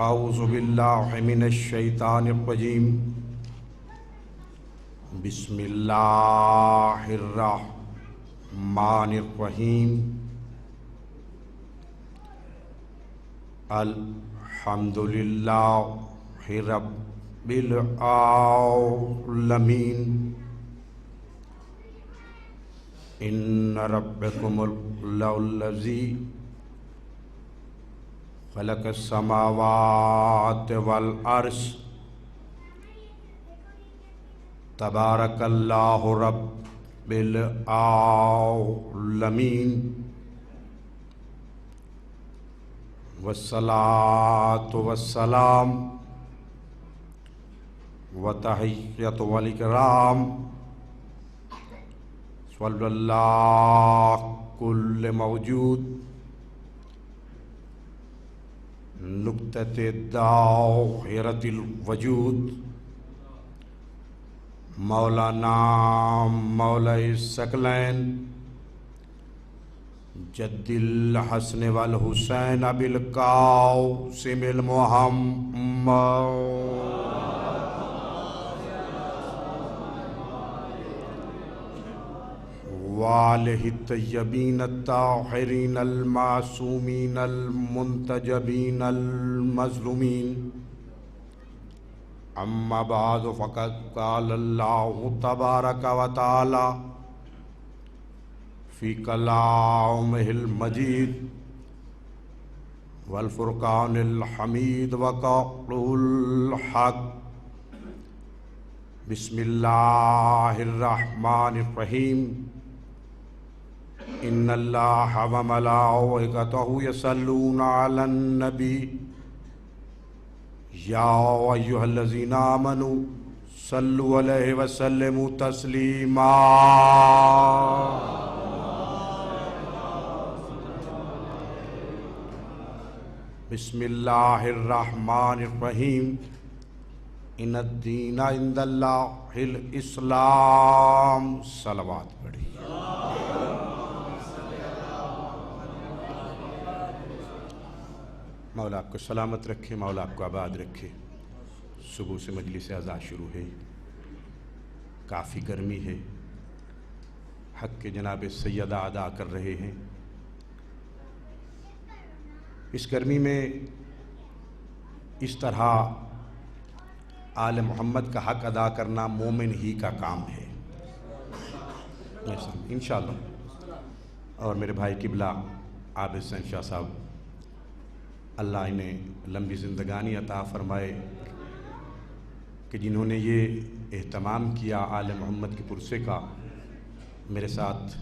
اعوذ باللہ من الشیطان الرجیم بسم اللہ الرحمن الرحیم الحمد للہ رب العالمین ان ربکم الذی خلق السماوات والارض تبارک اللہ رب العالمین والصلاة والسلام وتحیۃ والاکرام صلی اللہ کل موجود نقطۃ دائرۃ الوجود مولانا مولائے الثقلین جد الحسن والحسین بالقاسم المحمد وآلہ الطیبین الطاہرین المعصومین المنتجبین المظلومین اما بعد فقد قال اللہ تبارک و تعالی فی کلامہ المجید والفرقان الحمید وقول الحق بسم اللہ الرحمن الرحیم ان اللہ وملائکتہ یصلون علی النبی یا ایھا الذین آمنوا صلوا علیہ وسلموا تسلیما بسم اللہ الرحمن الرحیم ان الدین عند اللہ الاسلام صلوات پڑھی مولا آپ کو سلامت رکھے، مولا آپ کو آباد رکھے۔ صبح سے مجلس عزا شروع ہے، کافی گرمی ہے، حق کے جناب سیدہ ادا کر رہے ہیں۔ اس گرمی میں اس طرح آل محمد کا حق ادا کرنا مومن ہی کا کام ہے انشاءاللہ۔ اور میرے بھائی قبلہ عابد حسین شاہ صاحب، اللہ انہیں لمبی زندگانی عطا فرمائے کہ جنہوں نے یہ اہتمام کیا آل محمد کے پرسے کا۔ میرے ساتھ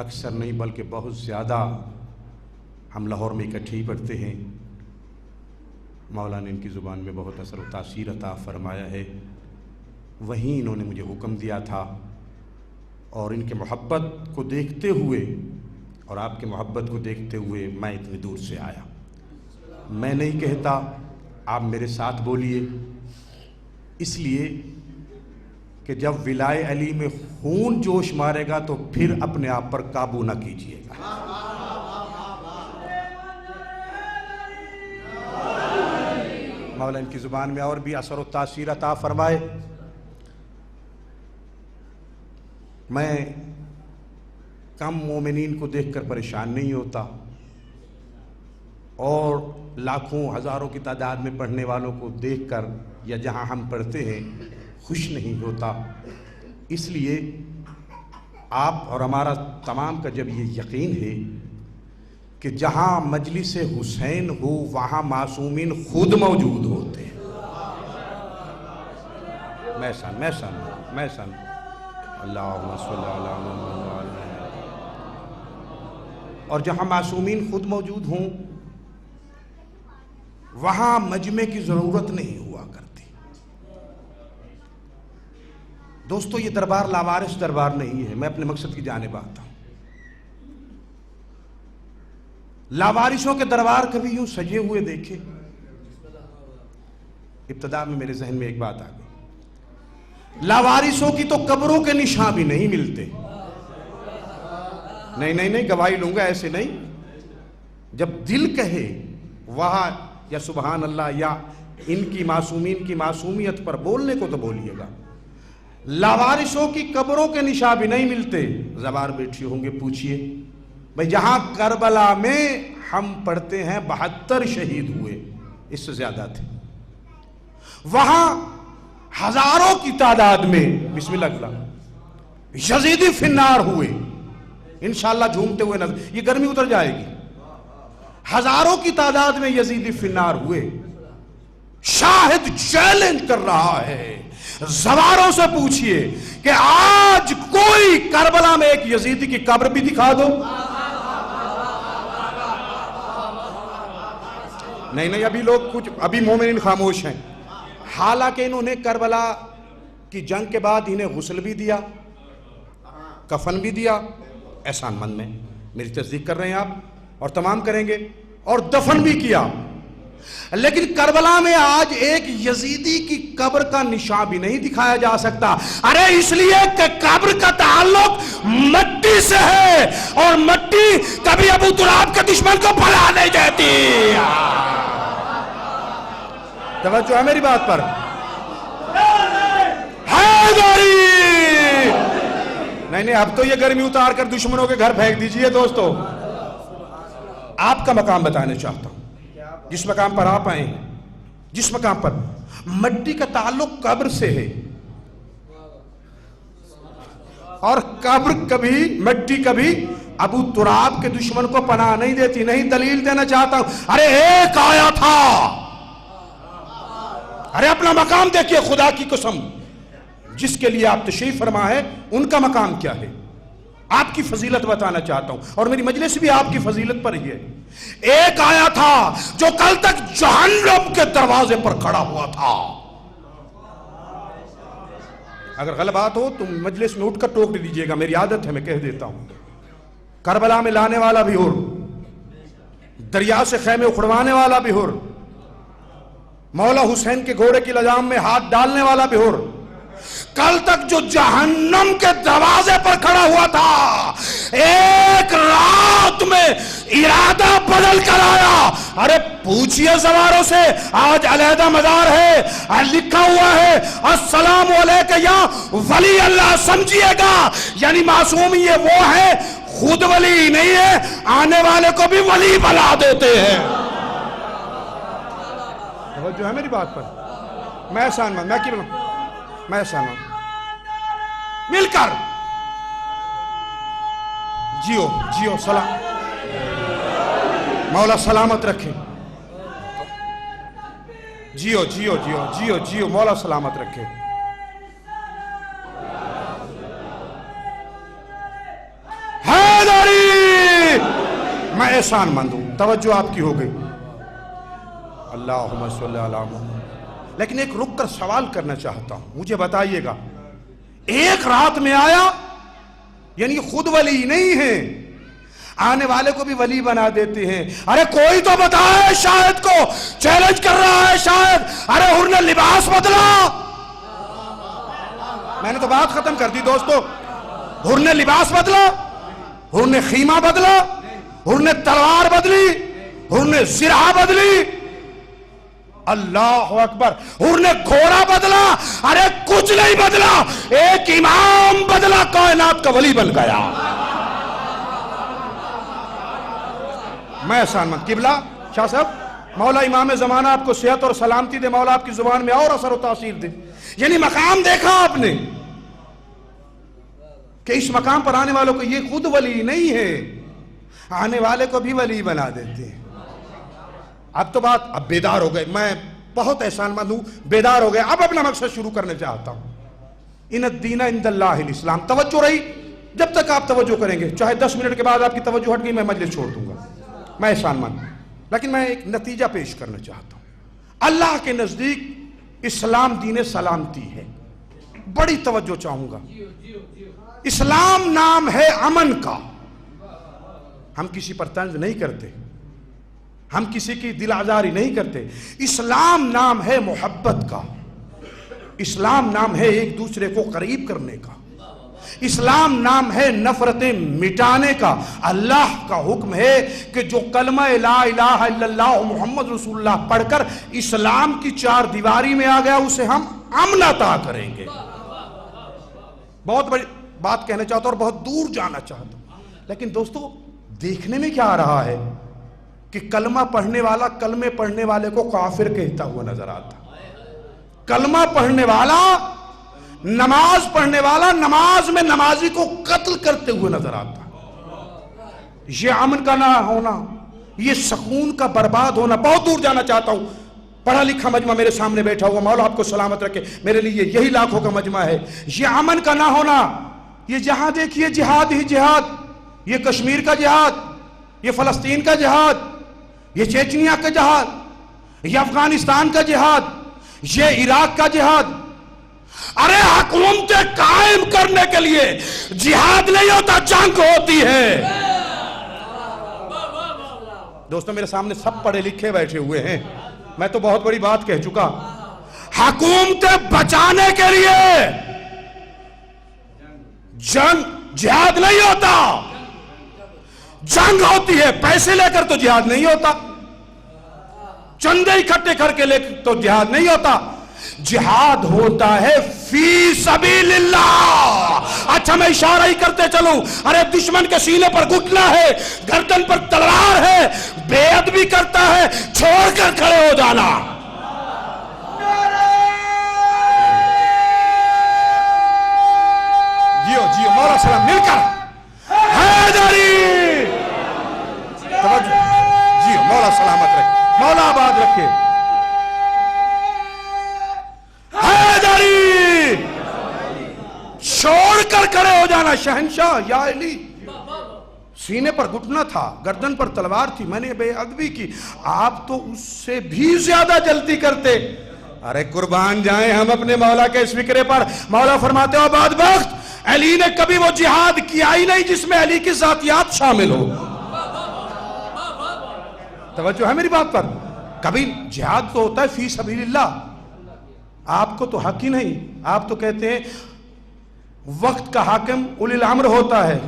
اکثر نہیں بلکہ بہت زیادہ ہم لاہور میں اکٹھے ہی پڑھتے ہیں۔ مولا نے ان کی زبان میں بہت اثر و تاثیر عطا فرمایا ہے۔ وہیں انہوں نے مجھے حکم دیا تھا، اور ان کے محبت کو دیکھتے ہوئے اور آپ کے محبت کو دیکھتے ہوئے میں اتنی دور سے آیا۔ میں نہیں کہتا، آپ میرے ساتھ بولیے، اس لیے کہ جب ولائے علی میں خون جوش مارے گا تو پھر اپنے آپ پر قابو نہ کیجیے گا۔ مولا ان کی زبان میں اور بھی اثر و تاثیر عطا فرمائے۔ میں کم مومنین کو دیکھ کر پریشان نہیں ہوتا، اور لاکھوں ہزاروں کی تعداد میں پڑھنے والوں کو دیکھ کر یا جہاں ہم پڑھتے ہیں خوش نہیں ہوتا۔ اس لیے آپ اور ہمارا تمام کا جب یہ یقین ہے کہ جہاں مجلس حسین ہو وہاں معصومین خود موجود ہوتے ہیں۔ میں سن اللہم صلی علی محمد۔ اور جہاں معصومین خود موجود ہوں وہاں مجمع کی ضرورت نہیں ہوا کرتی۔ دوستو، یہ دربار لاوارث دربار نہیں ہے، میں اپنے مقصد کی جانب آتا ہوں۔ لاوارثوں کے دربار کبھی یوں سجے ہوئے دیکھے؟ ابتدا میں میرے ذہن میں ایک بات آ گئی، لاوارثوں کی تو قبروں کے نشان بھی نہیں ملتے۔ نہیں گواہی لوں گا، ایسے نہیں۔ جب دل کہے وہاں یا سبحان اللہ یا ان کی معصومین کی معصومیت پر بولنے کو تو بولیے گا. لاوارثوں کی قبروں کے نشاں بھی نہیں ملتے. زبان بیٹھی ہوں گے پوچھئے بھئی جہاں کربلا میں ہم پڑھتے ہیں 72 شہید ہوئے، اس سے زیادہ تھے، وہاں ہزاروں کی تعداد میں بسم اللہ یزیدی فی النار ہوئے. انشاءاللہ جھومتے ہوئے نظر، یہ گرمی اتر جائے گی. ہزاروں کی تعداد میں یزیدی فی النار ہوئے. شاہد چیلنج کر رہا ہے، زواروں سے پوچھئے کہ آج کوئی کربلا میں ایک یزیدی کی قبر بھی دکھا دو. نہیں ابھی لوگ کچھ ابھی مومنین خاموش ہیں. حالانکہ انہوں نے کربلا کی جنگ کے بعد انہیں غسل بھی دیا، کفن بھی دیا، احسان مند میں میری تصدیق کر رہے ہیں آپ اور تمام کریں گے، اور دفن بھی کیا. لیکن کربلا میں آج ایک یزیدی کی قبر کا نشان بھی نہیں دکھایا جا سکتا. ارے اس لیے کہ قبر کا تعلق مٹی سے ہے، اور مٹی کبھی ابو تراب کے دشمن کو بھلا نہیں دیتی. توجہ ہے میری بات پر؟ نہیں اب تو یہ گرمی اتار کر دشمنوں کے گھر پھینک دیجئے. دوستو آپ کا مقام بتانے چاہتا ہوں، جس مقام پر آپ آئے ہیں، جس مقام پر مٹی کا تعلق قبر سے ہے، اور قبر کبھی مٹی کبھی ابو تراب کے دشمن کو پناہ نہیں دیتی. نہیں دلیل دینا چاہتا ہوں. ارے ایک آیا تھا، ارے اپنا مقام دیکھیے خدا کی قسم. جس کے لیے آپ تشریف فرما ہے ان کا مقام کیا ہے، آپ کی فضیلت بتانا چاہتا ہوں، اور میری مجلس بھی آپ کی فضیلت پر ہی ہے. ایک آیا تھا جو کل تک جہنم کے دروازے پر کھڑا ہوا تھا. اگر غلبات ہو تو مجلس میں اٹھ کر ٹوک دیجئے گا، میری عادت ہے، میں کہہ دیتا ہوں. کربلا میں لانے والا بھی ہو، دریا سے خیمے اکھڑوانے والا بھی ہو، مولا حسین کے گھوڑے کی لجام میں ہاتھ ڈالنے والا بھی ہو، کل تک جو جہنم کے دروازے پر کھڑا ہوا تھا، ایک رات میں ارادہ بدل کر آیا. ارے پوچھئے سواروں سے، آج علیحدہ مزار ہے، لکھا ہوا ہے السلام علیکہ یا ولی اللہ. سمجھئے گا یعنی معصوم یہ وہ ہے، خود ولی نہیں ہے، آنے والے کو بھی ولی بنا دیتے ہیں. جو ہے میری بات پر میں احسان مند، میں کی بلوں میں احسان مند مل کر جیو جیو سلام، مولا سلامت رکھے. جیو جیو جیو جیو جیو مولا سلامت رکھے. حیدری میں احسان مند ہوں. توجہ آپ کی ہو گئی. اللہم صلی اللہ علیہ وسلم. لیکن ایک رک کر سوال کرنا چاہتا ہوں، مجھے بتائیے گا، ایک رات میں آیا یعنی خود ولی نہیں ہے، آنے والے کو بھی ولی بنا دیتے ہیں. ارے کوئی تو بتائے، شاہد کو چیلنج کر رہا ہے شاہد. ارے حر نے لباس بدلا. میں نے تو بات ختم کر دی دوستو. حر نے لباس بدلا، حر نے خیمہ بدلا، حر نے تلوار بدلی، حر نے زرہ بدلی. اللہ اکبر. حر نے گھوڑا بدلا. ارے کچھ نہیں بدلا، ایک امام بدلا، کائنات کا ولی بن گیا. میں احسان مند. قبلہ شاہ صاحب، مولا امام زمانہ آپ کو صحت اور سلامتی دے، مولا آپ کی زبان میں اور اثر و تاثیر دے. یعنی مقام دیکھا آپ نے کہ اس مقام پر آنے والوں کو یہ خود ولی نہیں ہے، آنے والے کو بھی ولی بنا دیتے ہیں. اب تو بات اب بیدار ہو گئے. میں بہت احسان مند ہوں، بیدار ہو گئے. اب اپنا مقصد شروع کرنے چاہتا ہوں. ان الدین عند اللہ الاسلام. توجہ رہی جب تک آپ توجہ کریں گے، چاہے 10 منٹ کے بعد آپ کی توجہ ہٹ گئی میں مجلس چھوڑ دوں گا. میں احسان مند ہوں، لیکن میں ایک نتیجہ پیش کرنا چاہتا ہوں. اللہ کے نزدیک اسلام دین سلامتی ہے. بڑی توجہ چاہوں گا. اسلام نام ہے امن کا. ہم کسی پر طنز نہیں کرتے، ہم کسی کی دل آزاری نہیں کرتے. اسلام نام ہے محبت کا. اسلام نام ہے ایک دوسرے کو قریب کرنے کا. اسلام نام ہے نفرتیں مٹانے کا. اللہ کا حکم ہے کہ جو کلمہ لا الہ الا اللہ محمد رسول اللہ پڑھ کر اسلام کی چار دیواری میں آ گیا اسے ہم امن عطا کریں گے. بہت بڑی بات کہنا چاہتا ہوں اور بہت دور جانا چاہتا ہوں، لیکن دوستو دیکھنے میں کیا آ رہا ہے کہ کلمہ پڑھنے والا کلمے پڑھنے والے کو کافر کہتا ہوا نظر آتا. کلمہ پڑھنے والا، نماز پڑھنے والا نماز میں نمازی کو قتل کرتے ہوئے نظر آتا. یہ امن کا نہ ہونا، یہ سکون کا برباد ہونا. بہت دور جانا چاہتا ہوں. پڑھا لکھا مجمع میرے سامنے بیٹھا ہوا، مولا آپ کو سلامت رکھے، میرے لیے یہی لاکھوں کا مجمع ہے. یہ امن کا نہ ہونا، یہ جہاں دیکھیے جہاد ہی جہاد، یہ کشمیر کا جہاد، یہ فلسطین کا جہاد، یہ چیچنیا کا جہاد، یہ افغانستان کا جہاد، یہ عراق کا جہاد. ارے حکومتیں قائم کرنے کے لیے جہاد نہیں ہوتا، جنگ ہوتی ہے. دوستو میرے سامنے سب پڑھے لکھے بیٹھے ہوئے ہیں، میں تو بہت بڑی بات کہہ چکا. حکومتیں بچانے کے لیے جہاد نہیں ہوتا، جنگ ہوتی ہے. پیسے لے کر تو جہاد نہیں ہوتا، چندے اکٹھے کر کے لے تو جہاد نہیں ہوتا. جہاد ہوتا ہے فی سبیل اللہ. اچھا میں اشارہ ہی کرتے چلوں، ارے دشمن کے سینے پر گھٹنا ہے، گردن پر تلوار ہے، بے ادبی کرتا ہے، چھوڑ کر کھڑے ہو جانا. جیو جیو مولا سلام مل کر حیدری. جیو مولا سلامت رکھے، مولا آباد رکھے. حیدری چھوڑ کر کھڑے ہو جانا. شہنشاہ یا علی، سینے پر گھٹنا تھا، گردن پر تلوار تھی، میں نے بے ادبی کی. آپ تو اس سے بھی زیادہ جلدی کرتے. ارے قربان جائیں ہم اپنے مولا کے اس فکرے پر. مولا فرماتے ہو بدبخت، علی نے کبھی وہ جہاد کیا ہی نہیں جس میں علی کی ذاتیات شامل ہو. توجہ ہے میری بات پر. کبھی جہاد تو ہوتا ہے فی سبیل اللہ. آپ کو تو حق ہی نہیں. آپ تو کہتے ہیں وقت کا حاکم اولی الامر ہوتا ہے.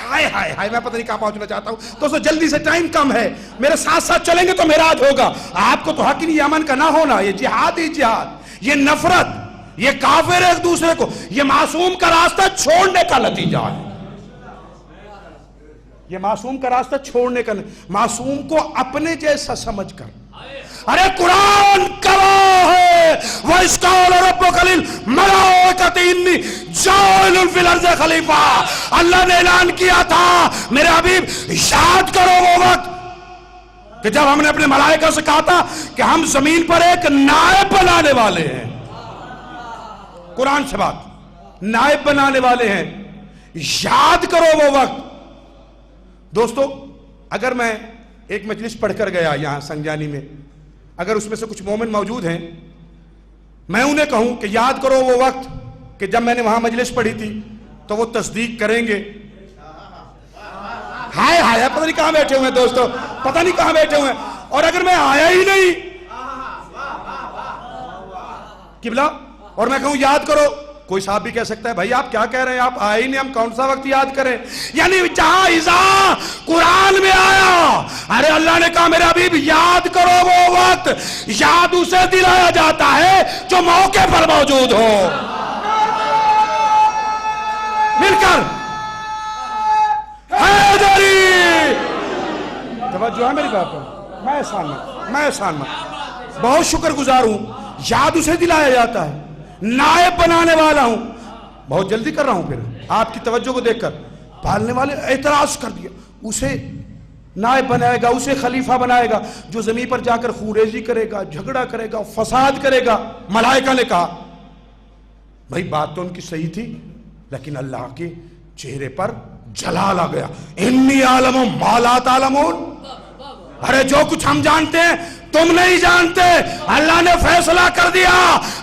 ہائے ہائے ہائے، میں پتہ نہیں کہاں پہنچنا چاہتا ہوں. تو جلدی سے، ٹائم کم ہے، میرے ساتھ ساتھ چلیں گے تو معراج ہوگا. آپ کو تو حق ہی نہیں. یہ امن کا نہ ہونا، یہ جہاد ہی جہاد، یہ نفرت، یہ کافر ایک دوسرے کو، یہ معصوم کا راستہ چھوڑنے کا نتیجہ ہے. یہ معصوم کا راستہ چھوڑنے کا، معصوم کو اپنے جیسا سمجھ کر. ارے قرآن گواہ ہے، وَإِذْ قَالَ رَبُّكَ لِلْمَلَائِكَةِ إِنِّي جَاعِلٌ فِي الْأَرْضِ خَلِيفَةً. اللہ نے اعلان کیا تھا میرے حبیب یاد کرو وہ وقت کہ جب ہم نے اپنے ملائکہ سے کہا تھا کہ ہم زمین پر ایک نائب بنانے والے ہیں. قرآن سے بات، نائب بنانے والے ہیں. یاد کرو وہ وقت. دوستو اگر میں ایک مجلس پڑھ کر گیا یہاں سنجانی میں، اگر اس میں سے کچھ مومن موجود ہیں، میں انہیں کہوں کہ یاد کرو وہ وقت کہ جب میں نے وہاں مجلس پڑھی تھی، تو وہ تصدیق کریں گے. ہائے ہائے، پتہ نہیں کہاں بیٹھے ہوئے ہیں دوستو، پتہ نہیں کہاں بیٹھے ہوئے ہیں. اور اگر میں آیا ہی نہیں قبلہ اور میں کہوں یاد کرو، کوئی صاحب بھی کہہ سکتا ہے بھائی آپ کیا کہہ رہے ہیں، آپ آئے ہی نہیں، ہم کون سا وقت یاد کریں. یعنی جہاں اذا قرآن میں آیا، ارے اللہ نے کہا میرے حبیب یاد کرو وہ وقت، یاد اسے دلایا جاتا ہے جو موقع پر موجود ہو. مل کر حیدری. توجہ ہے میری بات پر. میں احسان مند بہت شکر گزار ہوں. یاد اسے دلایا جاتا ہے، نائب بنانے والا ہوں. بہت جلدی کر رہا ہوں. پھر آپ کی توجہ کو دیکھ کر پالنے والے اعتراض کر دیا، اسے نائب بنائے گا، اسے خلیفہ بنائے گا جو زمین پر جا کر خوریزی کرے گا، جھگڑا کرے گا، فساد کرے گا. ملائکہ نے کہا بھائی بات تو ان کی صحیح تھی، لیکن اللہ کے چہرے پر جلال آ گیا. انی عالم ما لا تعلمون. ارے جو کچھ ہم جانتے ہیں تم نہیں جانتے. اللہ نے فیصلہ کر دیا.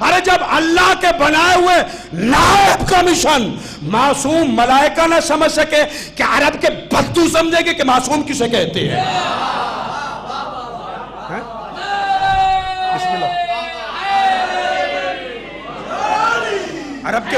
ارے جب اللہ کے بنائے ہوئے نائب کا مشن معصوم ملائکہ نہ سمجھ سکے کہ عرب کے بدو سمجھے گے کہ معصوم کسے کہتے ہیں. بسم اللہ. عرب کے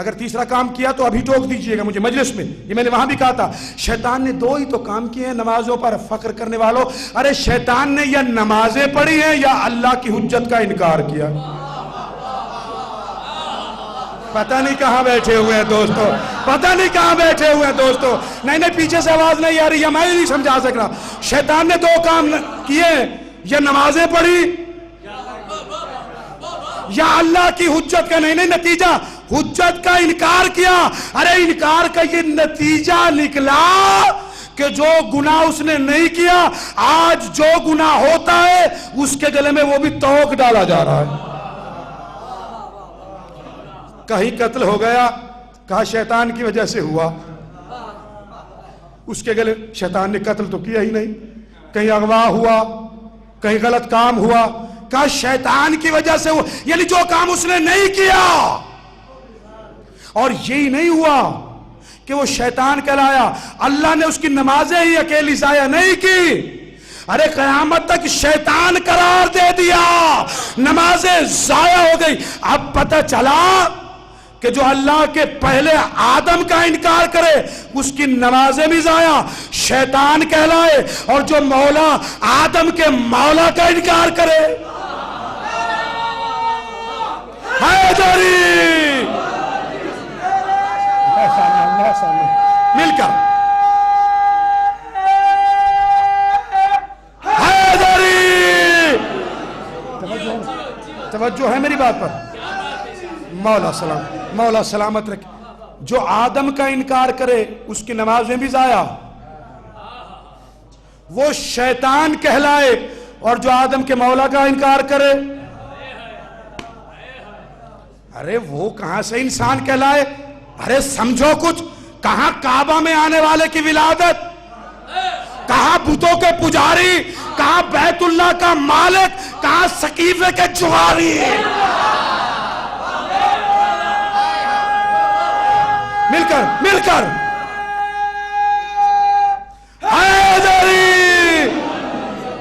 اگر تیسرا کام کیا تو ابھی ٹوک دیجئے گا مجھے مجلس میں، یہ میں نے وہاں بھی کہا تھا، شیطان نے 2 ہی تو کام کیے ہیں نمازوں پر فخر کرنے والوں. ارے شیطان نے یا نمازیں پڑھی ہیں یا اللہ کی حجت کا انکار کیا. پتہ نہیں کہاں بیٹھے ہوئے ہیں دوستو، پتہ نہیں کہاں بیٹھے ہوئے ہیں دوستو. نہیں پیچھے سے آواز نہیں آ رہی، یا میں نہیں سمجھا سک رہا. شیطان نے 2 کام کیے، یا نمازیں پڑھی یا اللہ کی حجت کا نہیں نتیجہ حجت کا انکار کیا. ارے انکار کا یہ نتیجہ نکلا کہ جو گناہ اس نے نہیں کیا، آج جو گناہ ہوتا ہے اس کے گلے میں وہ بھی توق ڈالا جا رہا ہے. کہیں قتل ہو گیا، کہا شیطان کی وجہ سے ہوا. اس کے گلے شیطان نے قتل تو کیا ہی نہیں. کہیں اغوا ہوا، کہیں غلط کام ہوا، کہا شیطان کی وجہ سے ہوا. یعنی جو کام اس نے نہیں کیا. اور یہی نہیں ہوا کہ وہ شیطان کہلایا، اللہ نے اس کی نمازیں ہی اکیلی ضائع نہیں کی. ارے قیامت تک شیطان قرار دے دیا، نمازیں ضائع ہو گئی. اب پتہ چلا کہ جو اللہ کے پہلے آدم کا انکار کرے اس کی نمازیں بھی ضائع، شیطان کہلائے. اور جو مولا آدم کے مولا کا انکار کرے، حیدری مل کر حیدری، توجہ ہے میری بات پر. مولا سلامت رکھے. جو آدم کا انکار کرے اس کی نمازیں بھی ضائع، وہ شیطان کہلائے. اور جو آدم کے مولا کا انکار کرے، ارے وہ کہاں سے انسان کہلائے. ارے سمجھو کچھ. کہاں کعبہ میں آنے والے کی ولادت، کہاں بتوں کے پجاری، کہاں بیت اللہ کا مالک، کہاں سقیفے کے جواری. مل کر حیدری،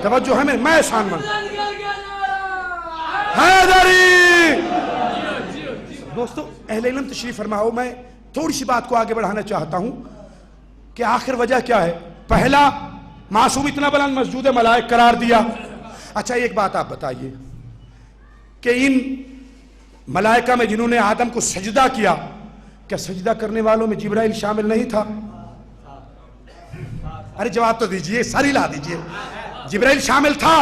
توجہ ہے میں سانمن حیدری. دوستو اہل علم تشریف فرماؤ. میں تھوڑی سی بات کو آگے بڑھانا چاہتا ہوں کہ آخر وجہ کیا ہے. پہلا، معصوم اتنا بلند مسجود ملائک قرار دیا. اچھا ایک بات آپ بتائیے کہ ان ملائکہ میں جنہوں نے آدم کو سجدہ کیا، کیا سجدہ کرنے والوں میں جبرائیل شامل نہیں تھا؟ ارے جواب تو دیجئے، سر ہلا دیجئے. جبرائیل شامل تھا.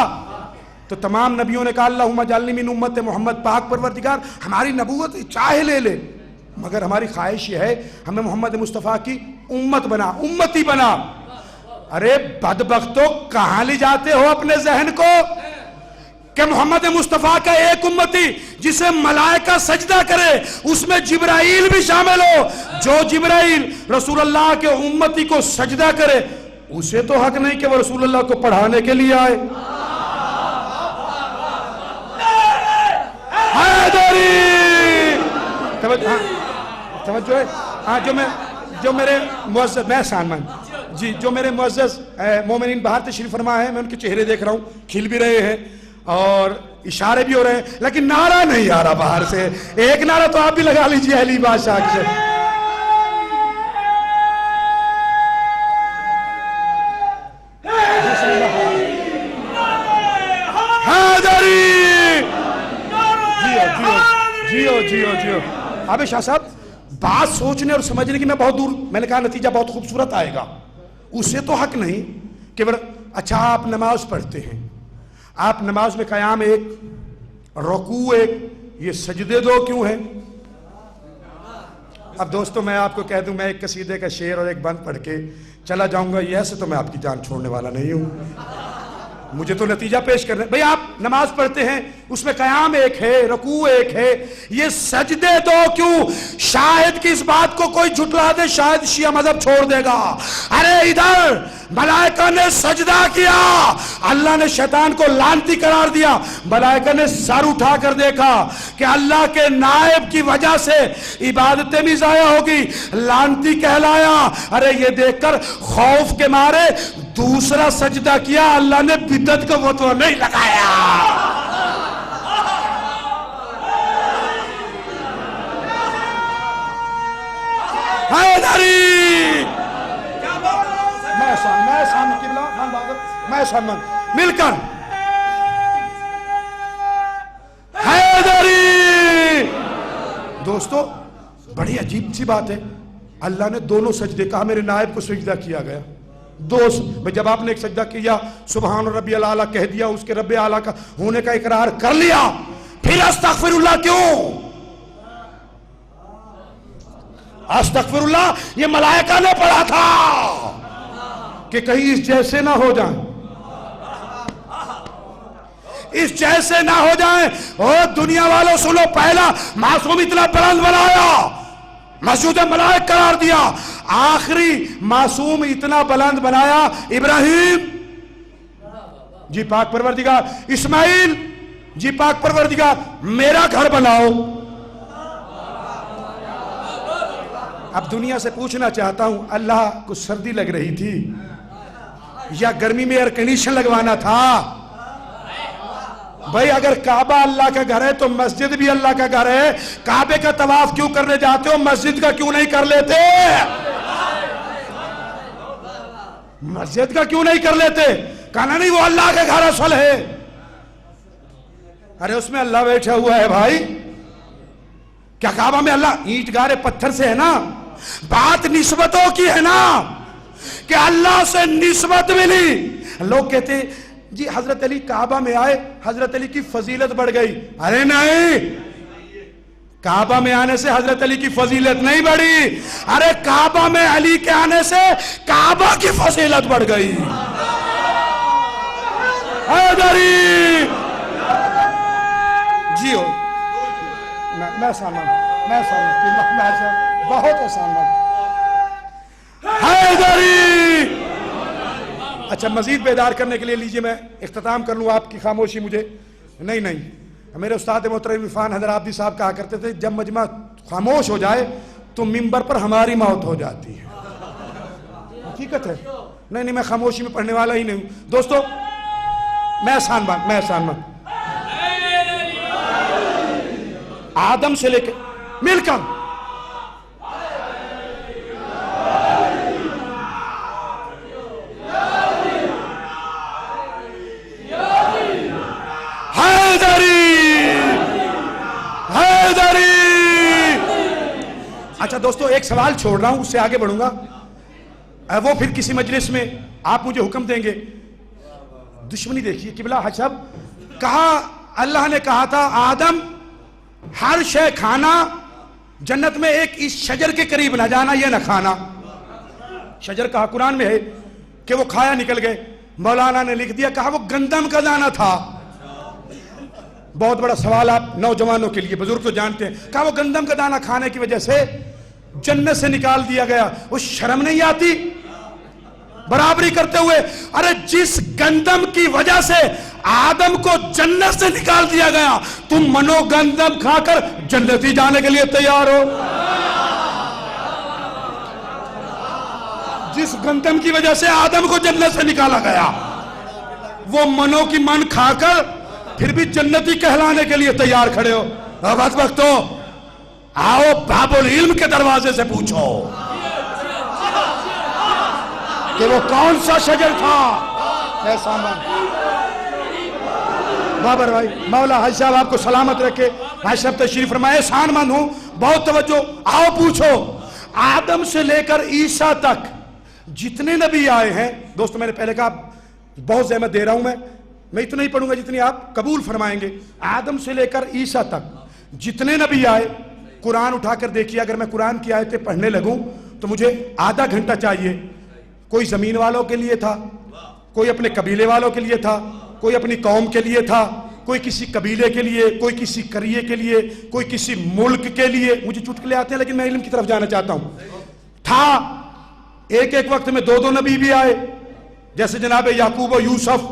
تو تمام نبیوں نے کہا اللہم اجعلنی من امت محمد، پاک پروردگار ہماری نبوت چاہے لے لے مگر ہماری خواہش یہ ہے ہمیں محمد مصطفیٰ کی امت بنا، امتی بنا. ارے بدبختو کہاں لے جاتے ہو اپنے ذہن کو کہ محمد مصطفیٰ کا ایک امتی جسے ملائکہ سجدہ کرے اس میں جبرائیل بھی شامل ہو. جو جبرائیل رسول اللہ کے امتی کو سجدہ کرے اسے تو حق نہیں کہ وہ رسول اللہ کو پڑھانے کے لیے آئے. توجہ ہے. ہاں جو میرے معزز، میں سانمن جی، جو میرے معزز مومنین باہر تشریف فرما ہے، میں ان کے چہرے دیکھ رہا ہوں، کھل بھی رہے ہیں اور اشارے بھی ہو رہے ہیں، لیکن نعرہ نہیں آ رہا باہر سے. ایک نعرہ تو آپ بھی لگا لیجئے علی بادشاہ سے. جیو اب شاہ صاحب بات سوچنے اور سمجھنے کی میں بہت دور، میں نے کہا نتیجہ بہت خوبصورت آئے گا. اسے تو حق نہیں کہ اچھا آپ نماز پڑھتے ہیں، آپ نماز میں قیام ایک، رکوع ایک، یہ سجدے 2 کیوں ہیں؟ اب دوستو میں آپ کو کہہ دوں، میں ایک قصیدے کا شعر اور ایک بند پڑھ کے چلا جاؤں گا، یہ ایسے تو میں آپ کی جان چھوڑنے والا نہیں ہوں. مجھے تو نتیجہ پیش کرنا. بھئی آپ نماز پڑھتے ہیں، اس میں قیام ایک ہے، رکوع ایک ہے، یہ سجدے 2 کیوں؟ شاید کہ اس بات کو کوئی جھٹلا دے، شاید شیعہ مذہب چھوڑ دے گا. ارے ادھر ملائکہ نے سجدہ کیا، اللہ نے شیطان کو لعنتی قرار دیا. ملائکہ نے سر اٹھا کر دیکھا کہ اللہ کے نائب کی وجہ سے عبادتیں بھی ضائع ہوگی، لعنتی کہلایا. ارے یہ دیکھ کر خوف کے مارے دوسرا سجدہ کیا، اللہ نے بدعت کا فتویٰ نہیں لگایا. حیدری میں سامنے قبلہ خان بہادر میں سامنے مل کر حیدری. دوستو بڑی عجیب سی بات ہے, اللہ نے دونوں سجدے کہا, میرے نائب کو سجدہ کیا گیا. جب آپ نے ایک سجدہ کیا, سبحان ربی الاعلیٰ کہہ دیا, اس کے رب اعلیٰ کا ہونے کا اقرار کر لیا, پھر استغفر اللہ کیوں؟ استغفر اللہ یہ ملائکہ نے پڑھا تھا کہ کہیں اس جیسے نہ ہو جائیں, اس جیسے نہ ہو جائیں. اور دنیا والوں سنو, پہلا معصوم اتنا بلند بنایا, مسجود ملائک قرار دیا, آخری معصوم اتنا بلند بنایا ابراہیم جی پاک پروردگار, اسماعیل جی پاک پروردگار میرا گھر بناؤ. اب دنیا سے پوچھنا چاہتا ہوں, اللہ کو سردی لگ رہی تھی یا گرمی میں ایئر کنڈیشن لگوانا تھا؟ بھائی اگر کعبہ اللہ کا گھر ہے تو مسجد بھی اللہ کا گھر ہے, کعبے کا طواف کیوں کرنے جاتے ہو, مسجد کا کیوں نہیں کر لیتے؟ مسجد کا کیوں نہیں کر لیتے؟ کہنا نہیں وہ اللہ کا گھر اصل ہے. ارے اس میں اللہ بیٹھا ہوا ہے بھائی, کیا کعبہ میں اللہ اینٹ گارے پتھر سے ہے نا؟ بات نسبتوں کی ہے نا, کہ اللہ سے نسبت ملی. لوگ کہتے ہیں جی حضرت علی کعبہ میں آئے, حضرت علی کی فضیلت بڑھ گئی. ارے نہیں, کعبہ میں آنے سے حضرت علی کی فضیلت نہیں بڑھی, ارے کعبہ میں علی کے آنے سے کعبہ کی فضیلت بڑھ گئی. حیدری جی ہو, میں سامن بہت آسان بات. حیدری اچھا مزید بیدار کرنے کے لیے لیجئے میں اختتام کر لوں, آپ کی خاموشی مجھے نہیں, میرے استاد محترم عرفان حیدر عابدی صاحب کہا کرتے تھے جب مجمع خاموش ہو جائے تو منبر پر ہماری موت ہو جاتی ہے. حقیقت ہے. نہیں میں خاموشی میں پڑھنے والا ہی نہیں ہوں. دوستو میں آسان بات آدم سے لے کے مل کر اچھا دوستو ایک سوال چھوڑ رہا ہوں, اس سے آگے بڑھوں گا, وہ پھر کسی مجلس میں آپ مجھے حکم دیں گے. دشمنی دیکھیے قبلہ حج صاحب, کہا اللہ نے کہا تھا آدم ہر شے کھانا, جنت میں ایک اس شجر کے قریب نہ جانا, یہ نہ کھانا. شجر کہا قرآن میں ہے کہ وہ کھایا نکل گئے. مولانا نے لکھ دیا کہا وہ گندم کا دانہ تھا. بہت بڑا سوال آپ نوجوانوں کے لیے, بزرگ تو جانتے ہیں. کہا وہ گندم کا دانہ کھانے کی وجہ سے جنت سے نکال دیا گیا. وہ شرم نہیں آتی برابری کرتے ہوئے؟ ارے جس گندم کی وجہ سے آدم کو جنت سے نکال دیا گیا, تم منو گندم کھا کر جنتی جانے کے لیے تیار ہو؟ جس گندم کی وجہ سے آدم کو جنت سے نکالا گیا, وہ منو کی من کھا کر پھر بھی جنتی کہلانے کے لیے تیار کھڑے ہو. بس وقتو آؤ باب العلم کے دروازے سے پوچھو کہ وہ کون سا شجر تھا. اے سامان بابر بھائی, مولا حج صاحب آپ کو سلامت رکھے. حج صاحب تشریف فرمائے, احسان مند ہوں, بہت توجہ. آؤ پوچھو, آدم سے لے کر عیسیٰ تک جتنے نبی آئے ہیں, دوستو میں نے پہلے کہا بہت زحمت دے رہا ہوں, میں اتنا ہی پڑھوں گا جتنی آپ قبول فرمائیں گے. آدم سے لے کر عیسیٰ تک جتنے نبی آئے, قرآن اٹھا کر دیکھیے. اگر میں قرآن کی آیتیں پڑھنے لگوں تو مجھے آدھا گھنٹہ چاہیے. کوئی زمین والوں کے لیے تھا, کوئی اپنے قبیلے والوں کے لیے تھا, کوئی اپنی قوم کے لیے تھا, کوئی کسی قبیلے کے لیے, کوئی کسی قریے کے لیے, کوئی کسی ملک کے لیے. مجھے چٹکلے آتے ہیں لیکن میں علم کی طرف جانا چاہتا ہوں. تھا ایک وقت میں دو نبی بھی آئے, جیسے جناب یعقوب و یوسف,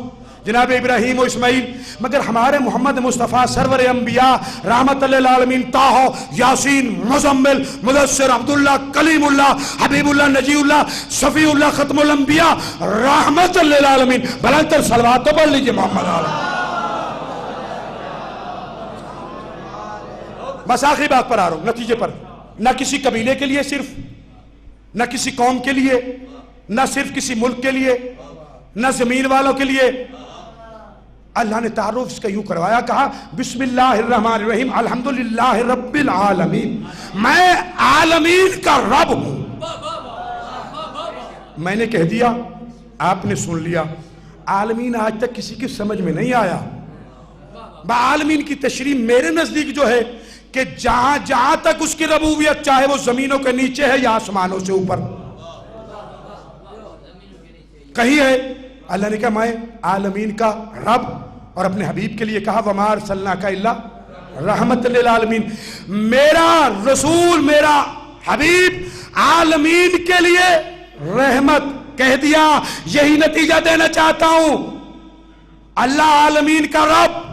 جناب ابراہیم و اسماعیل. مگر ہمارے محمد مصطفیٰ سرور انبیاء رحمت للعالمین, طٰہٰ, یاسین, مزمل, مدثر, عبداللہ, کلیم اللہ, حبیب اللہ, نجی اللہ, صفی اللہ, ختم الانبیاء رحمت للعالمین. بلندر صلوات تو پڑھ لیجئے محمد عالم. بس آخری بات پر آ رہا ہوں, نتیجے پر. نہ کسی قبیلے کے لیے صرف, نہ کسی قوم کے لیے، نہ صرف کسی ملک کے لیے، نہ زمین والوں کے لیے۔ اللہ نے تعارف اس کا یوں کروایا، کہا بسم اللہ الرحمن الرحیم الحمدللہ رب العالمین، میں عالمین کا رب ہوں۔ میں نے کہہ دیا، آپ نے سن لیا۔ عالمین آج تک کسی کی سمجھ میں نہیں آیا۔ عالمین کی تشریح میرے نزدیک جو ہے کہ جہاں جہاں تک اس کی ربوبیت، چاہے وہ زمینوں کے نیچے ہے یا آسمانوں سے اوپر، کہیں ہے اللہ نے کہا میں عالمین کا رب، اور اپنے حبیب کے لیے کہا وما ارسلناک الا رحمت للعالمین، میرا رسول میرا حبیب عالمین کے لیے رحمت، کہہ دیا۔ یہی نتیجہ دینا چاہتا ہوں، اللہ عالمین کا رب،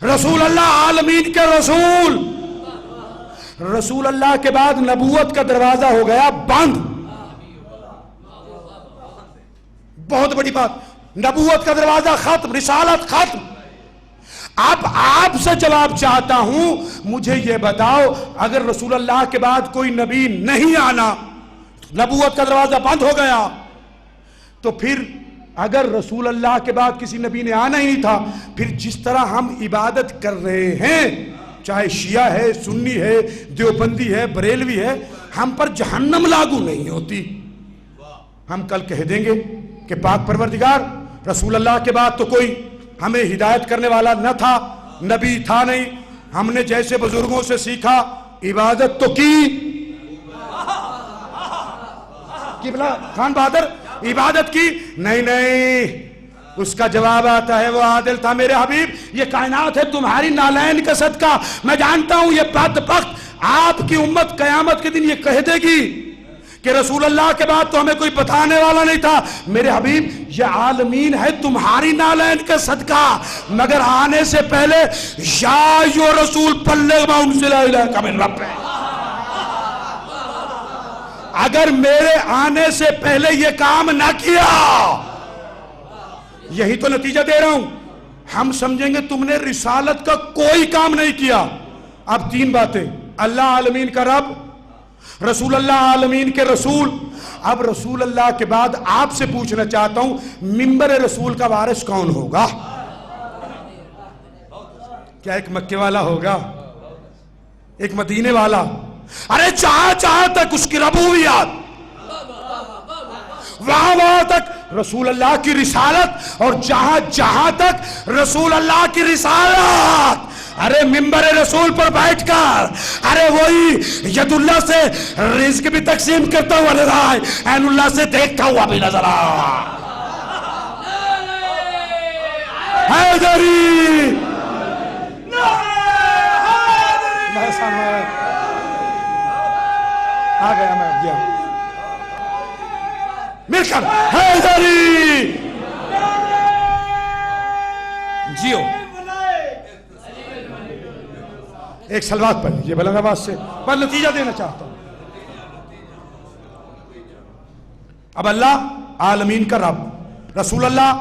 رسول اللہ عالمین کے رسول، رسول اللہ کے بعد نبوت کا دروازہ ہو گیا بند۔ بہت بڑی بات، نبوت کا دروازہ ختم، رسالت ختم۔ اب آپ سے جواب چاہتا ہوں، مجھے یہ بتاؤ اگر رسول اللہ کے بعد کوئی نبی نہیں آنا، نبوت کا دروازہ بند ہو گیا، تو پھر اگر رسول اللہ کے بعد کسی نبی نے آنا ہی نہیں تھا، پھر جس طرح ہم عبادت کر رہے ہیں، چاہے شیعہ ہے، سنی ہے، دیوبندی ہے، بریلوی ہے، ہم پر جہنم لاگو نہیں ہوتی۔ ہم کل کہہ دیں گے کہ پاک پروردگار رسول اللہ کے بعد تو کوئی ہمیں ہدایت کرنے والا نہ تھا، نبی تھا نہیں، ہم نے جیسے بزرگوں سے سیکھا عبادت تو کی، قبلہ خان بہادر عبادت کی نہیں، اس کا جواب آتا ہے وہ عادل تھا میرے حبیب، یہ کائنات ہے تمہاری نالین کا صدقہ، میں جانتا ہوں یہ بدبخت آپ کی امت قیامت کے دن یہ کہہ دے گی کہ رسول اللہ کے بعد تو ہمیں کوئی بتانے والا نہیں تھا۔ میرے حبیب یہ عالمین ہے تمہاری نالین کا صدقہ، مگر آنے سے پہلے یا ایھا رسول بلغ ما انزل الیک من ربک، اگر میرے آنے سے پہلے یہ کام نہ کیا، یہی تو نتیجہ دے رہا ہوں، ہم سمجھیں گے تم نے رسالت کا کوئی کام نہیں کیا۔ اب تین باتیں، اللہ عالمین کا رب، رسول اللہ عالمین کے رسول۔ اب رسول اللہ کے بعد آپ سے پوچھنا چاہتا ہوں، منبر رسول کا وارث کون ہوگا؟ کیا ایک مکے والا ہوگا، ایک مدینے والا؟ ارے جہاں تک اس کی ربوبیت، وہاں تک رسول اللہ کی رسالت، اور جہاں تک رسول اللہ کی رسالت، ارے منبر رسول پر بیٹھ کر ارے وہی ید اللہ سے رزق بھی تقسیم کرتا ہوا نظر آئے، عین اللہ سے دیکھتا ہوا بھی نظر آئے۔ حیدری آ گیا، میں گیا مل کر حیدری جیو۔ ایک سلوات پڑھ یہ بلند آواز سے، پر نتیجہ دینا چاہتا ہوں۔ اب اللہ عالمین کا رب، رسول اللہ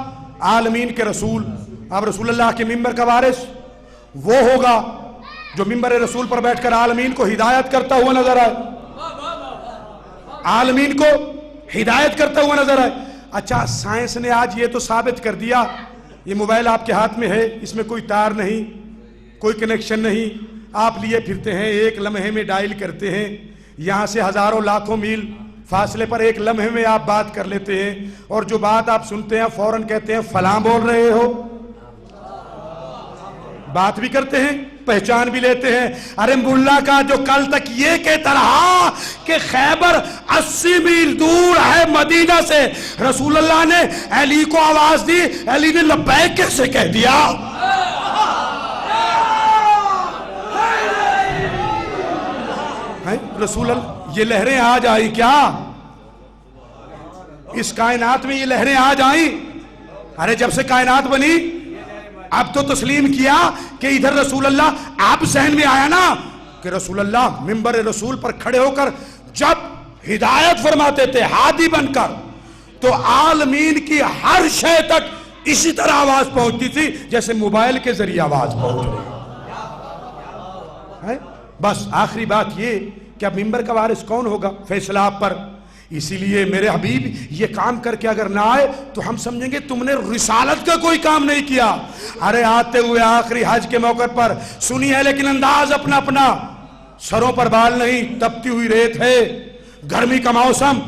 عالمین کے رسول، اب رسول اللہ کے منبر کا وارث وہ ہوگا جو منبر رسول پر بیٹھ کر عالمین کو ہدایت کرتا ہوا نظر آئے، عالمین کو ہدایت کرتا ہوا نظر آئے۔ اچھا سائنس نے آج یہ تو ثابت کر دیا، یہ موبائل آپ کے ہاتھ میں ہے، اس میں کوئی تار نہیں، کوئی کنیکشن نہیں، آپ لیے پھرتے ہیں، ایک لمحے میں ڈائل کرتے ہیں، یہاں سے ہزاروں لاکھوں میل فاصلے پر ایک لمحے میں آپ بات کر لیتے ہیں، اور جو بات آپ سنتے ہیں فوراً کہتے ہیں فلاں بول رہے ہو، بات بھی کرتے ہیں، پہچان بھی لیتے ہیں۔ ارے ملا کا جو کل تک یہ کہتا رہا کہ خیبر 80 میل دور ہے مدینہ سے، رسول اللہ نے علی کو آواز دی، علی نے لبیک کیسے کہہ دیا؟ رسول اللہ، یہ لہریں آج آئی کیا؟ اس کائنات میں یہ لہریں آج آئیں؟ ارے جب سے کائنات بنی اب تو تسلیم کیا کہ ادھر رسول اللہ، آپ ذہن میں آیا نا کہ رسول اللہ منبر رسول پر کھڑے ہو کر جب ہدایت فرماتے تھے ہادی بن کر، تو عالمین کی ہر شے تک اسی طرح آواز پہنچتی تھی جیسے موبائل کے ذریعے آواز پہنچ رہی ہے۔ بس آخری بات یہ کہ اب ممبر کا وارث کون ہوگا، فیصلہ آپ پر. اسی لیے میرے حبیب یہ کام کر کے اگر نہ آئے تو ہم سمجھیں گے تم نے رسالت کا کوئی کام نہیں کیا. ارے آتے ہوئے آخری حج کے موقع پر سنی ہے لیکن انداز اپنا اپنا، سروں پر بال نہیں، تپتی ہوئی ریت ہے، گرمی کا موسم.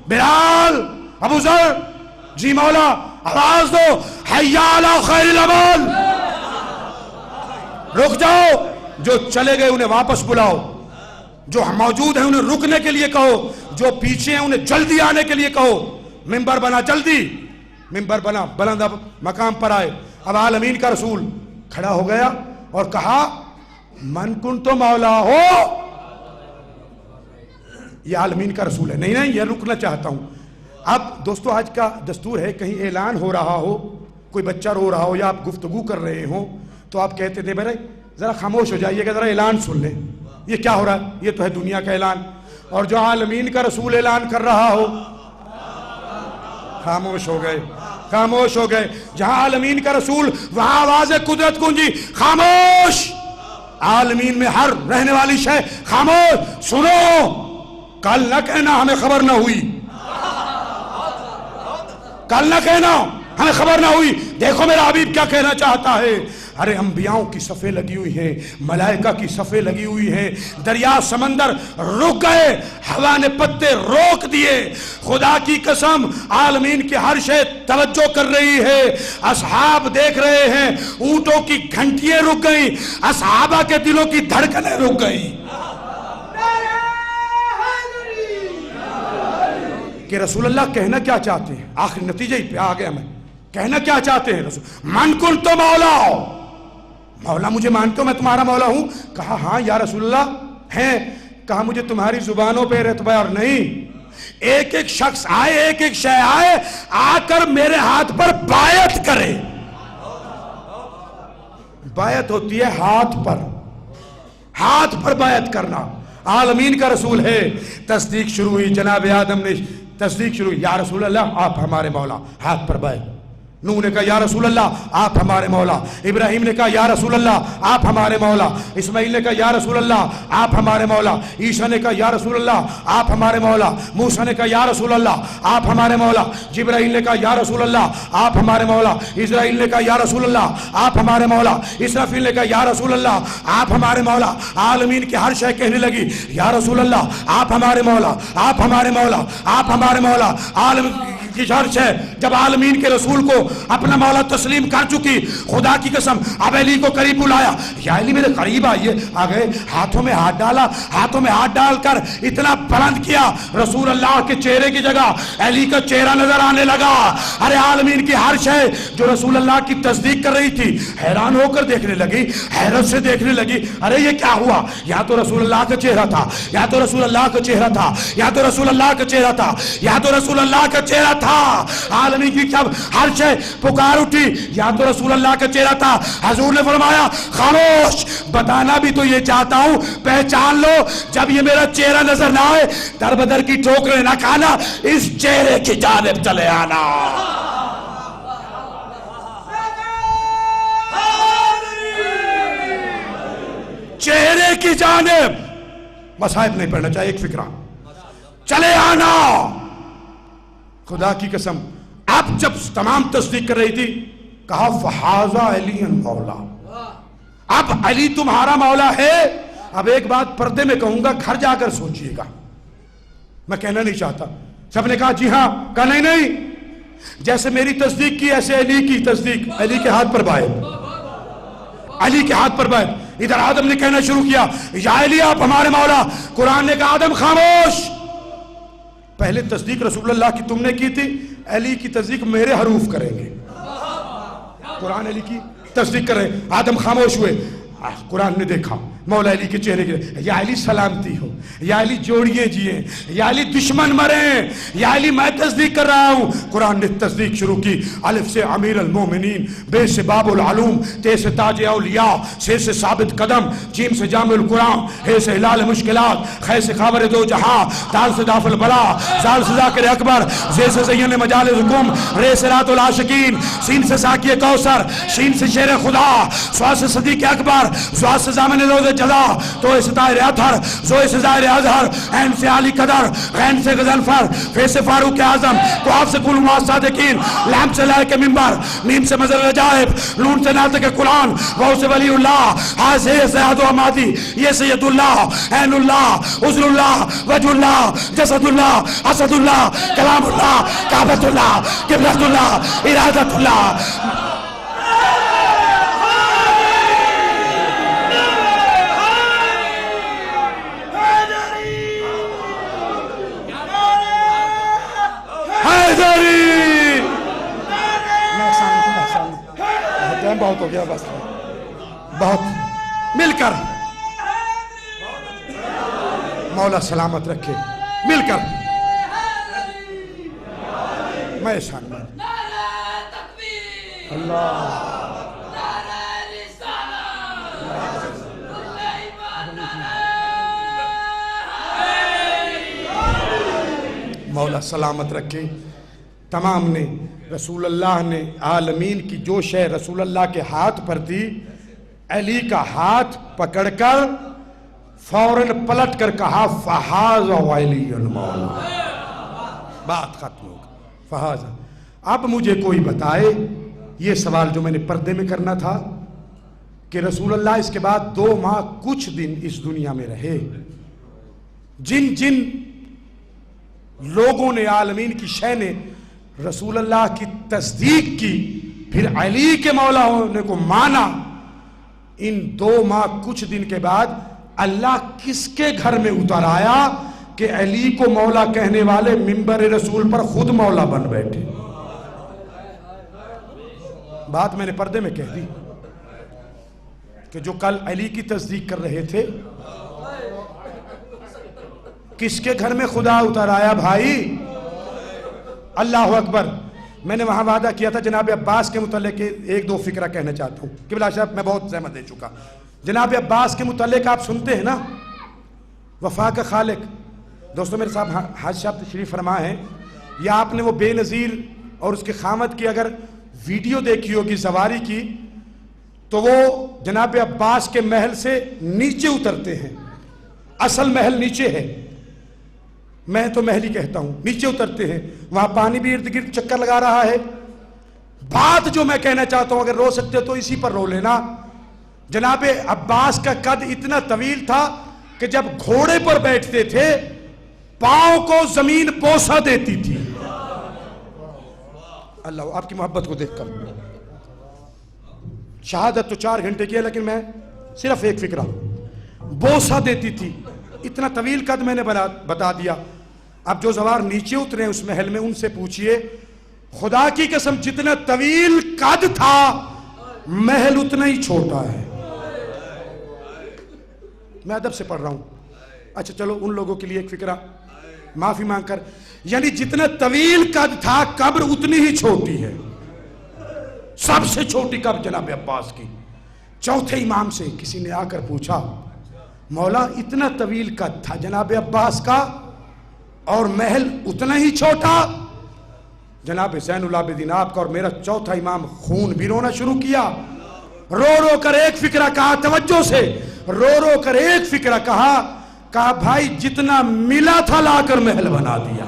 بلال، ابو ذر، جی مولا آواز دو، حی علی خیر العمل. رک جاؤ، جو چلے گئے انہیں واپس بلاؤ، جو موجود ہیں انہیں رکنے کے لیے کہو، جو پیچھے ہیں انہیں جلدی آنے کے لیے کہو. ممبر بنا، جلدی ممبر بنا، بلند اب مقام پر آئے. اب عالمین کا رسول کھڑا ہو گیا اور کہا من کنت مولا ہو. یہ عالمین کا رسول ہے. نہیں یہ رکنا چاہتا ہوں. اب دوستو آج کا دستور ہے کہیں اعلان ہو رہا ہو، کوئی بچہ رو رہا ہو یا آپ گفتگو کر رہے ہوں تو آپ کہتے تھے بھائی ذرا خاموش ہو جائیے گا، ذرا اعلان سن لیں. یہ کیا ہو رہا ہے؟ یہ تو ہے دنیا کا اعلان. اور جو عالمین کا رسول اعلان کر رہا ہو، خاموش ہو گئے، خاموش ہو گئے. جہاں عالمین کا رسول وہاں آواز قدرت گونجی، خاموش. عالمین میں ہر رہنے والی شے خاموش. سنو، کل نہ کہنا ہمیں خبر نہ ہوئی، کل نہ کہنا ہمیں خبر نہ ہوئی. دیکھو میرا حبیب کیا کہنا چاہتا ہے. ارے انبیاءوں کی صفیں لگی ہوئی ہیں، ملائکہ کی صفیں لگی ہوئی ہیں. دریا سمندر رک گئے، ہوا نے پتے روک دیے. خدا کی قسم عالمین کی ہر شے توجہ کر رہی ہے. اصحاب دیکھ رہے ہیں، اونٹوں کی گھنٹیاں رک گئیں، اصحابہ کے دلوں کی دھڑکنیں رک گئیں کہ رسول اللہ کہنا کیا چاہتے ہیں. آخر نتیجے ہی پہ آ گیا میں. کہنا کیا چاہتے ہیں رسول؟ من کنت مولا، مولا مجھے مانتے ہو میں تمہارا مولا ہوں؟ کہا ہاں یا رسول اللہ ہیں. کہا مجھے تمہاری زبانوں پہ اعتبار نہیں. ایک ایک شخص آئے، ایک ایک شے آئے، آ کر میرے ہاتھ پر بایعت کرے. بایعت ہوتی ہے ہاتھ پر، ہاتھ پر بایعت کرنا. عالمین کا رسول ہے. تصدیق شروع ہوئی. جناب آدم نے تصدیق شروع ہوئی، یا رسول اللہ آپ ہمارے مولا. ہاتھ پر بایعت. نوح نے کہا یا رسول اللہ آپ ہمارے مولا. ابراہیم نے کہا یا رسول اللہ آپ ہمارے مولا. اسماعیل نے کہا یا رسول اللہ آپ ہمارے مولا. عیسیٰ نے کہا یا رسول اللہ آپ ہمارے مولا. موسیٰ نے کہا یا رسول اللہ آپ ہمارے مولا. جبرائیل نے کہا یا رسول اللہ آپ ہمارے مولا. اسرائیل نے کہا یا رسول اللہ آپ ہمارے مولا. اسرافیل نے کہا یا رسول اللہ آپ ہمارے مولا. عالمین کی ہر شے کہنے لگی یا رسول اللہ آپ ہمارے مولا، آپ ہمارے مولا، آپ ہمارے مولا. عالم کی شرط ہے جب عالمین کے رسول کو اپنا مولا تسلیم کر چکی، خدا کی قسم اب علی کو قریب بلایا. یا علی میرے قریب آئیے. آ گئے، ہاتھوں میں ہاتھ ڈالا، ہاتھوں میں ہاتھ ڈال کر اتنا بلند کیا رسول اللہ کے چہرے کی جگہ علی کا چہرہ نظر آنے لگا. ارے عالمین کی ہر شے جو رسول اللہ کی تصدیق کر رہی تھی حیران ہو کر دیکھنے لگی، حیرت سے دیکھنے لگی. ارے یہ کیا ہوا؟ یا تو رسول اللہ کا چہرہ تھا، یا تو رسول اللہ کا چہرہ تھا، یا تو رسول اللہ کا چہرہ تھا، یا تو رسول اللہ کا چہرہ تھا. عالمین کی جب ہر شے پکار اٹھی یا تو رسول اللہ کا چہرہ تھا. حضور نے فرمایا خاموش، بتانا بھی تو یہ چاہتا ہوں، پہچان لو. جب یہ میرا چہرہ نظر نہ آئے در بدر کی ٹھوکریں نہ کھانا، اس چہرے کی جانب چلے آنا. چہرے کی جانب مصائب نہیں پڑھنا چاہیے، ایک فکرہ چلے آنا. خدا کی قسم اب جب تمام تصدیق کر رہی تھی کہا فہذا علی مولا، اب علی تمہارا مولا ہے. اب ایک بات پردے میں کہوں گا، گھر جا کر سوچئے گا، میں کہنا نہیں چاہتا. سب نے کہا جی ہاں. کہا نہیں، جیسے میری تصدیق کی ایسے علی کی تصدیق. علی کے ہاتھ پر بایعت، علی کے ہاتھ پر بایعت. ادھر آدم نے کہنا شروع کیا یا علی آپ ہمارے مولا. قرآن نے کہا آدم خاموش. پہلے تصدیق رسول اللہ کی تم نے کی تھی، علی کی تصدیق میرے حروف کریں گے. قرآن علی کی تصدیق کر رہے. آدم خاموش ہوئے. قرآن نے دیکھا مولا علی کے چہرے کے، یا علی سلامتی ہو، یا علی جوڑیے جیے، یا علی دشمن مریں، یا علی میں تصدیق کر رہا ہوں. قرآن نے تصدیق شروع کی. الف سے امیر المومنین، بے سے باب العلوم، تے سے تاج اولیاء، سے ثابت قدم، جیم سے جامع القرآن، ہے سے ہلال مشکلات، خے سے خاور دو جہاں، دال سے داف البلا، زال سے ذاکر اکبر، زے سے زین مجال حکم، رے سے رات العاشقین، سین سے ساکی کوثر، شین سے شیر خدا، سوا سے صدیق اکبر، زوا سزامن روز جزا تو ستائر اطہر زوئے سزائر اظہر این سے علی قدر غین سے غزنفر فی سے فاروق اعظم قاف سے کل مواز صادقین لام سے لائق ممبر میم سے مزل رجائب نون سے ناطق قرآن واو سے ولی اللہ ہاں سے سیاد و عمادی یہ سید اللہ عین اللہ عزر اللہ وجہ اللہ جسد اللہ اسد اللہ کلام اللہ کعبۃ اللہ قبلۃ اللہ ارادت اللہ. بہت ہو گیا بس بہت مل کر مولا سلامت رکھے مل کر میں شان اللہ مولا سلامت رکھے. تمام نے رسول اللہ نے عالمین کی جو شے رسول اللہ کے ہاتھ پر تھی علی کا ہاتھ پکڑ کر فوراً پلٹ کر کہا فہاز علی المولا. بات ختم ہوگا فہاز. اب مجھے کوئی بتائے یہ سوال جو میں نے پردے میں کرنا تھا کہ رسول اللہ اس کے بعد 2 ماہ کچھ دن اس دنیا میں رہے. جن جن لوگوں نے عالمین کی شے نے رسول اللہ کی تصدیق کی پھر علی کے مولا ہونے کو مانا, ان 2 ماہ کچھ دن کے بعد اللہ کس کے گھر میں اتر آیا کہ علی کو مولا کہنے والے منبر رسول پر خود مولا بن بیٹھے. بات میں نے پردے میں کہہ دی کہ جو کل علی کی تصدیق کر رہے تھے کس کے گھر میں خدا اتر آیا بھائی. اللہ اکبر. میں نے وہاں وعدہ کیا تھا جناب عباس کے متعلق 1-2 فکرہ کہنا چاہتا ہوں. قبلہ صاحب میں بہت زحمت دے چکا. جناب عباس کے متعلق آپ سنتے ہیں نا وفا کا خالق. دوستو میرے صاحب حاج صاحب تشریف فرما ہے, یا آپ نے وہ بے نظیر اور اس کے خامد کی اگر ویڈیو دیکھی ہوگی سواری کی تو وہ جناب عباس کے محل سے نیچے اترتے ہیں. اصل محل نیچے ہے, میں تو محل ہی کہتا ہوں, نیچے اترتے ہیں. وہاں پانی بھی ارد گرد چکر لگا رہا ہے. بات جو میں کہنا چاہتا ہوں اگر رو سکتے تو اسی پر رو لینا. جناب عباس کا قد اتنا طویل تھا کہ جب گھوڑے پر بیٹھتے تھے پاؤں کو زمین بوسہ دیتی تھی. اللہ آپ کی محبت کو دیکھ کر. شہادت تو 4 گھنٹے کی ہے لیکن میں صرف ایک فکرہ, بوسہ دیتی تھی. اتنا طویل قد میں نے بتا دیا. اب جو زوار نیچے اترے ہیں اس محل میں ان سے پوچھئے خدا کی قسم جتنا طویل قد تھا محل اتنا ہی چھوٹا ہے. میں ادب سے پڑھ رہا ہوں. اچھا چلو ان لوگوں کے لیے ایک فکرہ معافی مانگ کر, یعنی جتنا طویل قد تھا قبر اتنی ہی چھوٹی ہے. سب سے چھوٹی قبر جناب عباس کی. چوتھے امام سے کسی نے آ کر پوچھا مولا اتنا طویل قد تھا جناب عباس کا اور محل اتنا ہی چھوٹا. جناب زین العابدین آپ کا اور میرا چوتھا امام خون بھی رونا شروع کیا. رو رو کر ایک فکرہ کہا, توجہ سے رو رو کر ایک فکرہ کہا بھائی جتنا ملا تھا لا کر محل بنا دیا.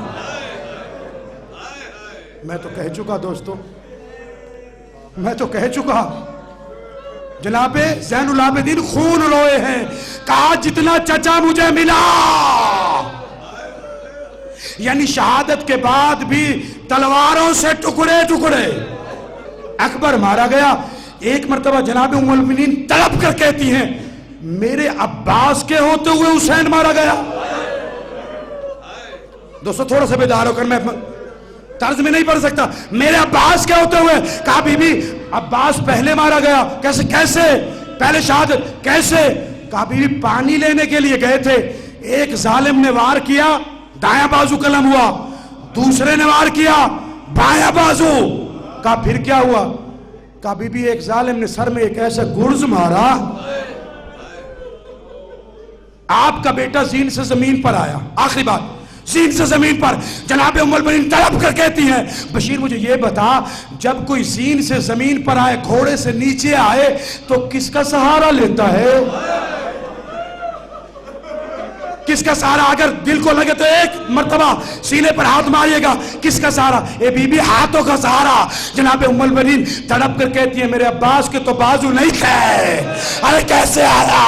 میں تو کہہ چکا دوستو, میں تو کہہ چکا. جناب زین العابدین خون روئے ہیں, کہا جتنا چچا مجھے ملا. یعنی شہادت کے بعد بھی تلواروں سے ٹکڑے ٹکڑے. اکبر مارا گیا. ایک مرتبہ جناب ام المؤمنین تڑپ کر کہتی ہیں میرے عباس کے ہوتے ہوئے حسین مارا گیا. دوستو تھوڑا سا بیدار ہو کر, میں طرز میں نہیں پڑھ سکتا. میرے عباس کے ہوتے ہوئے. کہا بی بی عباس پہلے مارا گیا. کیسے پہلے شہادت کیسے؟ کہا بی بی پانی لینے کے لیے گئے تھے, ایک ظالم نے وار کیا دایاں بازو قلم ہوا, دوسرے نے وار کیا بایاں بازو. کہا پھر کیا ہوا؟ کہا بی بی ایک ظالم نے سر میں ایک ایسا گرز مارا آپ کا بیٹا زین سے زمین پر آیا. آخری بات, زین سے زمین پر جناب ام المؤمنین تڑپ کر کہتی ہیں بشیر مجھے یہ بتا جب کوئی زین سے زمین پر آئے گھوڑے سے نیچے آئے تو کس کا سہارا لیتا ہے؟ کس کا سہارا؟ اگر دل کو لگے تو ایک مرتبہ سینے پر ہاتھ ماریے گا. کس کا سہارا؟ اے بی بی ہاتھوں کا سہارا. جناب ام المؤمنین تڑپ کر کہتی ہیں میرے عباس کے تو بازو نہیں تھے. ارے کیسے آیا؟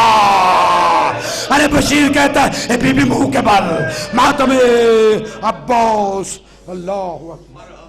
ارے بشیر کہتا ہے اے بی بی منہ کے بل ماتم عباس. اللہ اکبر.